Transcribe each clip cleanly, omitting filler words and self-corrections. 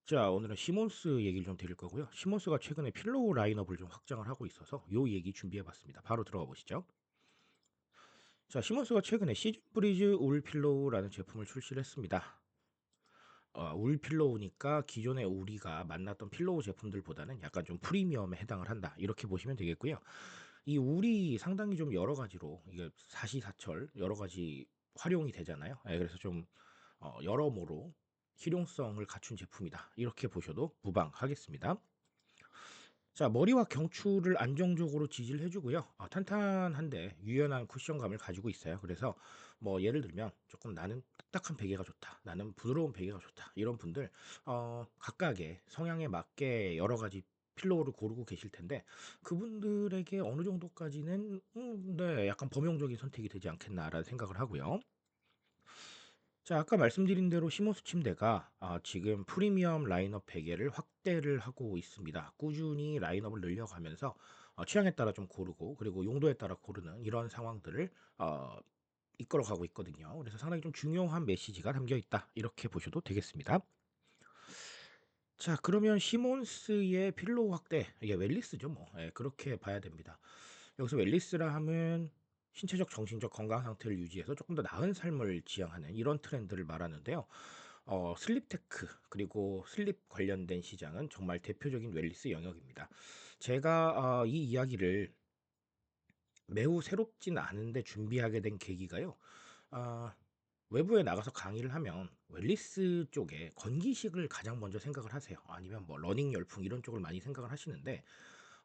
자, 오늘은 시몬스 얘기를 좀 드릴 거고요. 시몬스가 최근에 필로우 라인업을 좀 확장을 하고 있어서 요 얘기 준비해 봤습니다. 바로 들어가 보시죠. 자, 시몬스가 최근에 시즌 브리즈 울 필로우라는 제품을 출시를 했습니다. 울 필로우니까 기존에 우리가 만났던 필로우 제품들보다는 약간 좀 프리미엄에 해당을 한다. 이렇게 보시면 되겠고요. 이 울이 상당히 좀 여러 가지로 이게 사시사철 여러 가지 활용이 되잖아요. 예, 그래서 좀 여러모로 실용성을 갖춘 제품이다. 이렇게 보셔도 무방하겠습니다. 자, 머리와 경추를 안정적으로 지지를 해주고요. 탄탄한데 유연한 쿠션감을 가지고 있어요. 그래서 뭐 예를 들면 조금 나는 딱딱한 베개가 좋다, 나는 부드러운 베개가 좋다, 이런 분들 각각의 성향에 맞게 여러 가지 필로우를 고르고 계실 텐데 그분들에게 어느 정도까지는 네, 약간 범용적인 선택이 되지 않겠나라는 생각을 하고요. 자, 아까 말씀드린 대로 시모스 침대가 지금 프리미엄 라인업 베개를 확대를 하고 있습니다. 꾸준히 라인업을 늘려가면서 취향에 따라 좀 고르고 그리고 용도에 따라 고르는 이런 상황들을 어, 이끌어가고 있거든요. 그래서 상당히 좀 중요한 메시지가 담겨 있다. 이렇게 보셔도 되겠습니다. 자, 그러면 시몬스의 필로우 확대, 이게 웰리스죠, 뭐. 예, 그렇게 봐야 됩니다. 여기서 웰리스라 하면 신체적, 정신적 건강 상태를 유지해서 조금 더 나은 삶을 지향하는 이런 트렌드를 말하는데요. 슬립 테크, 그리고 슬립 관련된 시장은 정말 대표적인 웰리스 영역입니다. 제가 이 이야기를 매우 새롭진 않은데 준비하게 된 계기가요. 아, 외부에 나가서 강의를 하면 웰리스 쪽에 건기식을 가장 먼저 생각을 하세요. 아니면 뭐 러닝 열풍 이런 쪽을 많이 생각을 하시는데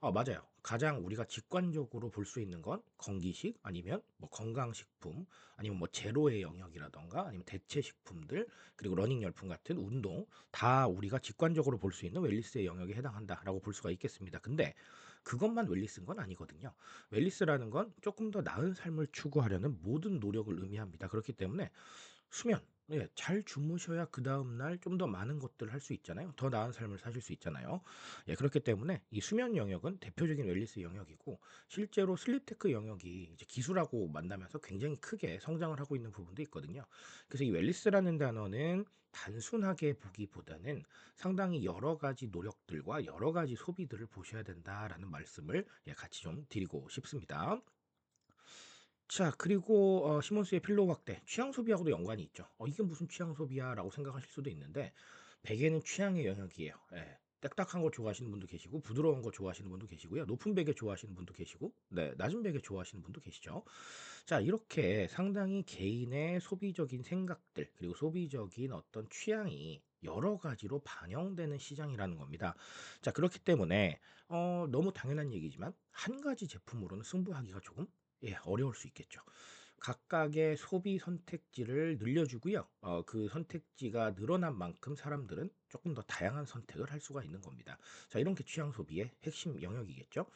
맞아요. 가장 우리가 직관적으로 볼 수 있는 건 건기식 아니면 뭐 건강식품 아니면 뭐 제로의 영역이라던가 아니면 대체 식품들 그리고 러닝 열풍 같은 운동 다 우리가 직관적으로 볼 수 있는 웰리스의 영역에 해당한다라고 볼 수가 있겠습니다. 근데 그것만 웰리스인 건 아니거든요. 웰리스라는 건 조금 더 나은 삶을 추구하려는 모든 노력을 의미합니다. 그렇기 때문에 수면. 예, 잘 주무셔야 그다음 날 좀 더 많은 것들을 할 수 있잖아요. 더 나은 삶을 사실 수 있잖아요. 예, 그렇기 때문에 이 수면 영역은 대표적인 웰니스 영역이고 실제로 슬립 테크 영역이 이제 기술하고 만나면서 굉장히 크게 성장을 하고 있는 부분도 있거든요. 그래서 이 웰니스라는 단어는 단순하게 보기보다는 상당히 여러 가지 노력들과 여러 가지 소비들을 보셔야 된다라는 말씀을 예, 같이 좀 드리고 싶습니다. 자, 그리고 시몬스의 필로우 확대, 취향 소비하고도 연관이 있죠. 이게 무슨 취향 소비야라고 생각하실 수도 있는데 베개는 취향의 영역이에요. 예. 딱딱한 거 좋아하시는 분도 계시고 부드러운 거 좋아하시는 분도 계시고요. 높은 베개 좋아하시는 분도 계시고 네, 낮은 베개 좋아하시는 분도 계시죠. 자, 이렇게 상당히 개인의 소비적인 생각들 그리고 소비적인 어떤 취향이 여러 가지로 반영되는 시장이라는 겁니다. 자, 그렇기 때문에 너무 당연한 얘기지만 한 가지 제품으로는 승부하기가 조금 예, 어려울 수 있겠죠. 각각의 소비 선택지를 늘려주고요. 그 선택지가 늘어난 만큼 사람들은 조금 더 다양한 선택을 할 수가 있는 겁니다. 자, 이런 게 취향 소비의 핵심 영역이겠죠.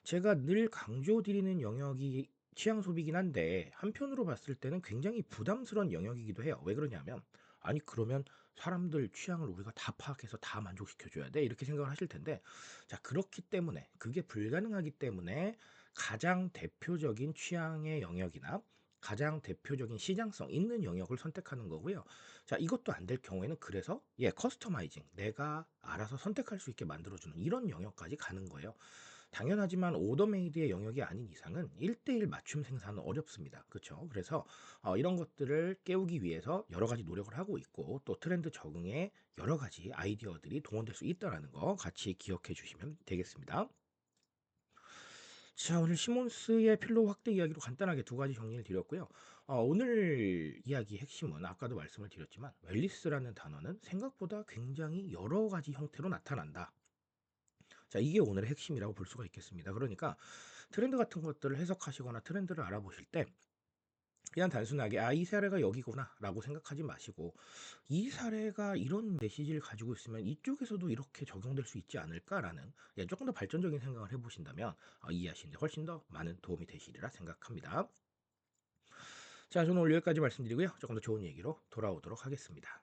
제가 늘 강조드리는 영역이 취향 소비긴 한데 한편으로 봤을 때는 굉장히 부담스러운 영역이기도 해요. 왜 그러냐면 아니 그러면 사람들 취향을 우리가 다 파악해서 다 만족시켜 줘야 돼 이렇게 생각을 하실 텐데 자 그렇기 때문에 그게 불가능하기 때문에 가장 대표적인 취향의 영역이나 가장 대표적인 시장성 있는 영역을 선택하는 거고요. 자, 이것도 안 될 경우에는 그래서 예, 커스터마이징 내가 알아서 선택할 수 있게 만들어주는 이런 영역까지 가는 거예요. 당연하지만 오더메이드의 영역이 아닌 이상은 1대1 맞춤 생산은 어렵습니다. 그렇죠? 그래서 이런 것들을 깨우기 위해서 여러 가지 노력을 하고 있고 또 트렌드 적응에 여러 가지 아이디어들이 동원될 수 있다는 거 같이 기억해 주시면 되겠습니다. 자, 오늘 시몬스의 필로우 확대 이야기로 간단하게 두 가지 정리를 드렸고요. 오늘 이야기 핵심은 아까도 말씀을 드렸지만 웰리스라는 단어는 생각보다 굉장히 여러 가지 형태로 나타난다. 자, 이게 오늘의 핵심이라고 볼 수가 있겠습니다. 그러니까 트렌드 같은 것들을 해석하시거나 트렌드를 알아보실 때 그냥 단순하게 '아 이 사례가 여기구나.'라고 생각하지 마시고 '이 사례가 이런 메시지를 가지고 있으면 이쪽에서도 이렇게 적용될 수 있지 않을까?'라는 예 쪼끔 더 발전적인 생각을 해 보신다면 이해하시는 데 훨씬 더 많은 도움이 되시리라 생각합니다. 자, 저는 오늘 여기까지 말씀드리고요. 조금 더 좋은 얘기로 돌아오도록 하겠습니다.